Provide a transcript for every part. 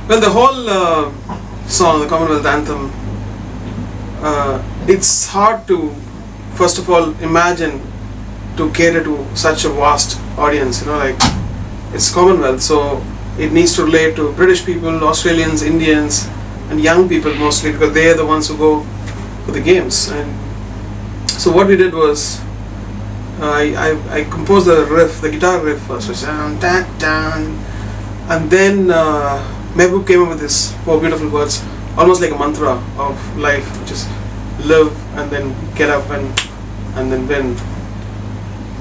Well, the whole song, the Commonwealth Anthem, it's hard to, first of all, imagine to cater to such a vast audience. Like it's Commonwealth, so it needs to relate to British people, Australians, Indians, and young people mostly, because they are the ones who go for the games. And so what we did was, I composed the riff, the guitar riff first, which and then Mehboob came up with these 4 beautiful words, almost like a mantra of life, which is live and then get up and then win.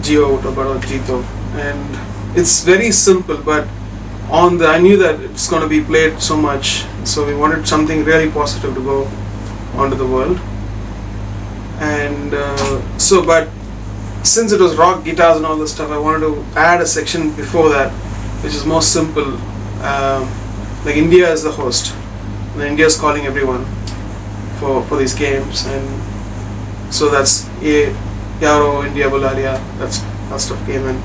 Jiyo, Utho, Badho, Jeeto. And it's very simple, but I knew that it's going to be played so much, so we wanted something really positive to go onto the world. And but since it was rock guitars and all this stuff, I wanted to add a section before that, which is more simple. Like India is the host, and India is calling everyone for these games, and so that's Yaro, India, Bularia, that stuff came in.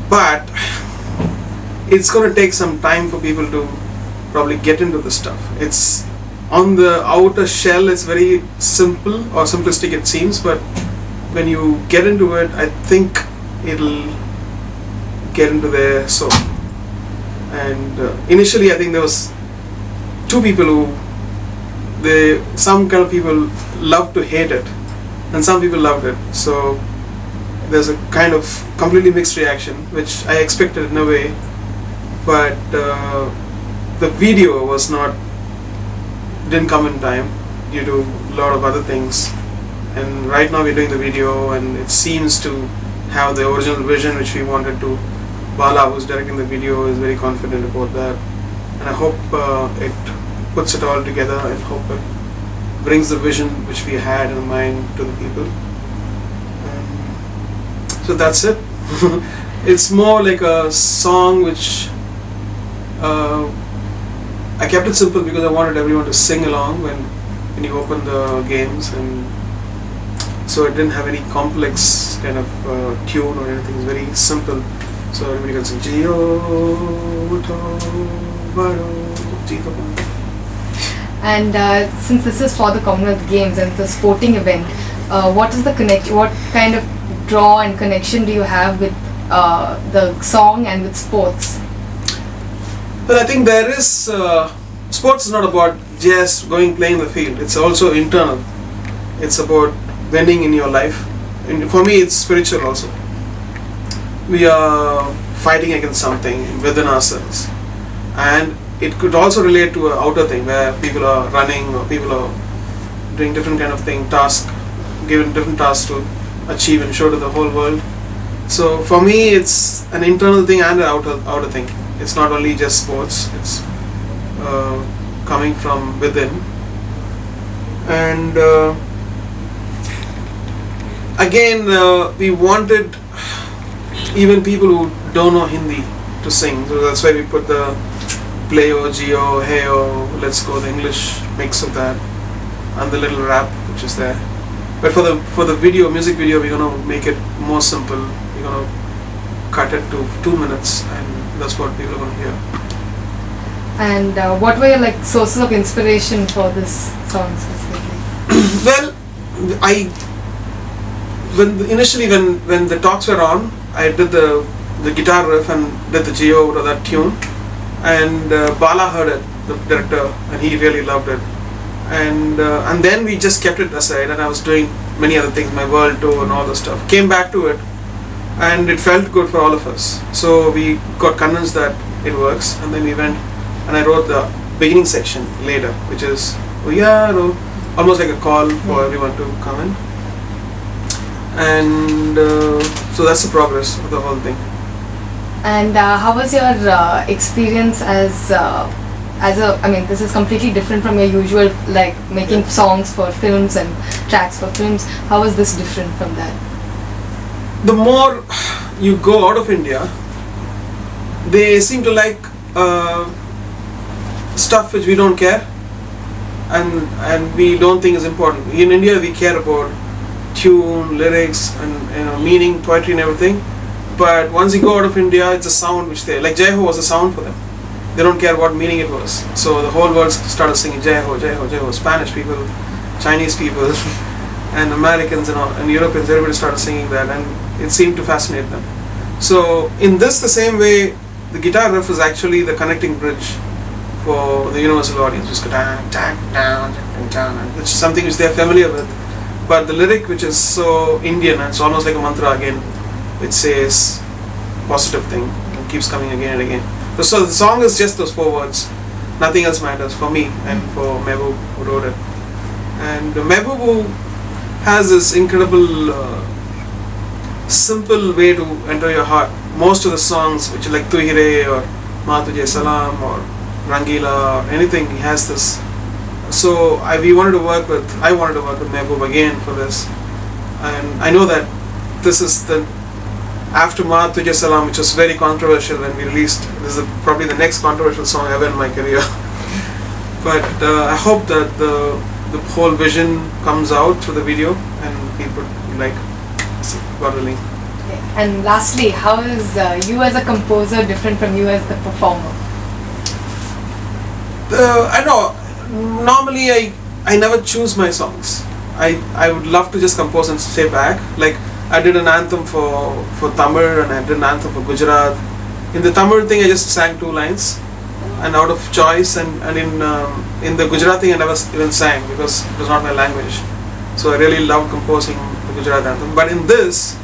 But it's going to take some time for people to probably get into this stuff. It's on the outer shell, it's very simple or simplistic it seems, but when you get into it, I think it'll get into their soul. And initially I think there was 2 people who, some kind of people loved to hate it, and some people loved it. So there's a kind of completely mixed reaction, which I expected in a way, but the video didn't come in time due to a lot of other things. And right now we're doing the video, and it seems to have the original vision which we wanted to. Bala, who's directing the video, is very confident about that, and I hope it puts it all together, and hope it brings the vision which we had in mind to the people. So that's it. It's more like a song which I kept it simple because I wanted everyone to sing along when you open the games, and so it didn't have any complex kind of tune or anything. It's very simple, so everybody can sing Jiyo, Utho, Badho, Jeeto. And since this is for the Commonwealth Games and it's a sporting event, what is the connection? What kind of draw and connection do you have with the song and with sports? Well, I think there is, sports is not about just playing the field. It's also internal. It's about winning in your life. And for me, it's spiritual also. We are fighting against something within ourselves. And it could also relate to an outer thing where people are running or people are doing different kind of thing, given different tasks to achieve and show to the whole world. So for me, it's an internal thing and an outer thing. It's not only just sports, it's coming from within. And again, we wanted even people who don't know Hindi to sing, so that's why we put the Playo, Jiyo, Heyo, let's go, the English mix of that, and the little rap which is there. But for the music video, we're gonna make it more simple. We're gonna cut it to 2 minutes, and that's what people are gonna hear. And what were your sources of inspiration for this song specifically? Well, initially when the talks were on, I did the guitar riff and did the Jiyo or that tune, and Bala heard it, the director, and he really loved it. And then we just kept it aside, and I was doing many other things, my world tour and all the stuff. Came back to it, and it felt good for all of us. So we got convinced that it works, and then we went, and I wrote the beginning section later, which is almost like a call for everyone to come in. And so that's the progress of the whole thing. And how was your experience as this is completely different from your usual making songs for films and tracks for films. How was this different from that? The more you go out of India, they seem to like stuff which we don't care and we don't think is important. In India, we care about tune, lyrics, and meaning, poetry, and everything. But once you go out of India, it's a sound which they like. Jiyo was a sound for them. they don't care what meaning it was. So the whole world started singing Jai Ho, Jai Ho, Jai Ho. Spanish people, Chinese people, and Americans and Europeans, everybody started singing that, and it seemed to fascinate them. So in this, the same way, the guitar riff is actually the connecting bridge for the universal audience. Just go down, down, down, down, and it's something which they're familiar with. But the lyric, which is so Indian, and it's almost like a mantra again, which says positive thing and keeps coming again and again. So the song is just those 4 words. Nothing else matters for me and for Mehboob who wrote it. And Mehboob has this incredible simple way to enter your heart. Most of the songs, which are like Tu Hi Re or Ma Tujhe Salam or Rangila or anything, he has this. So I wanted to work with Mehboob again for this, and I know that this is the after Ma Tujhe Salam, which was very controversial when we released. This is probably the next controversial song ever in my career. But I hope that the whole vision comes out through the video and people like. God willing. Okay. And lastly, how is you as a composer different from you as the performer? I know. Normally, I never choose my songs. I would love to just compose and stay back. Like I did an anthem for Tamil and I did an anthem for Gujarat. In the Tamil thing, I just sang 2 lines, and out of choice. And in the Gujarat thing, I never even sang because it was not my language. So I really loved composing the Gujarat anthem. But in this,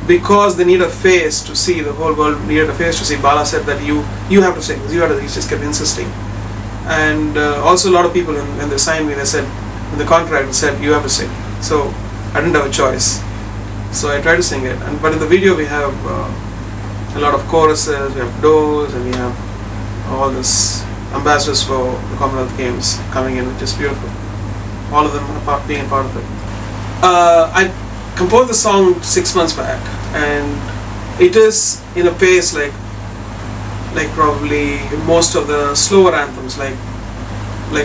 because they need a face to see, the whole world needed a face to see, Bala said that you have to sing this, he just kept insisting. And also a lot of people, when they signed me, they said, in the contract, it said, you have to sing. So I didn't have a choice. So I tried to sing it. But in the video, we have a lot of choruses, we have doors, and we have all this ambassadors for the Commonwealth Games coming in, which is beautiful. All of them are being a part of it. I composed the song 6 months back, and it is in a pace like probably most of the slower anthems, like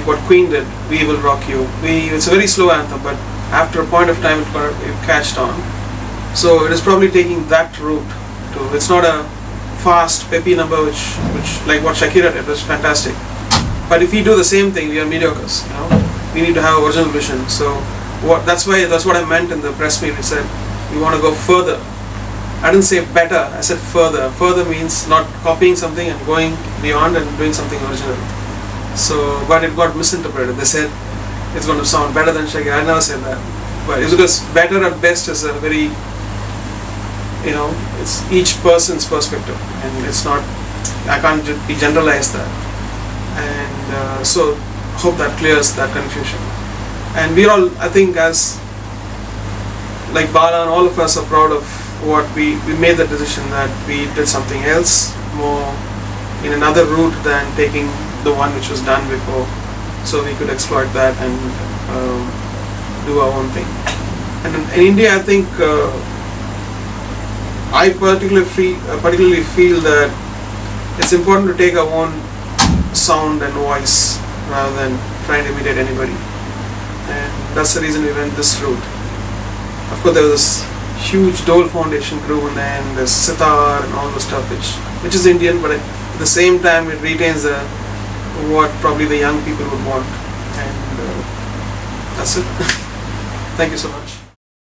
what Queen did, We Will Rock You. It's a very slow anthem, but after a point of time it catched on. So it is probably taking that route to. It's not a fast, peppy number, which like what Shakira did was fantastic. But if we do the same thing, we are mediocres. We need to have original vision. So that's what I meant in the press meet. We said we want to go further. I didn't say better, I said further. Further means not copying something and going beyond and doing something original. So, but it got misinterpreted. They said it's going to sound better than Shakira. I never said that. But it's because better at best is a very, it's each person's perspective, and it's not, I can't be generalized that. And so, hope that clears that confusion. And we all, I think, as like Bala and all of us are proud of what we made the decision that we did something else, more in another route than taking the one which was done before, so we could exploit that and do our own thing. And in India, I think I particularly feel that it's important to take our own sound and voice rather than trying to imitate anybody, and that's the reason we went this route. Of course, there was this huge Dole Foundation crew, and then there's sitar and all the stuff which is Indian, but at the same time it retains what probably the young people would want, and that's it. Thank you so much.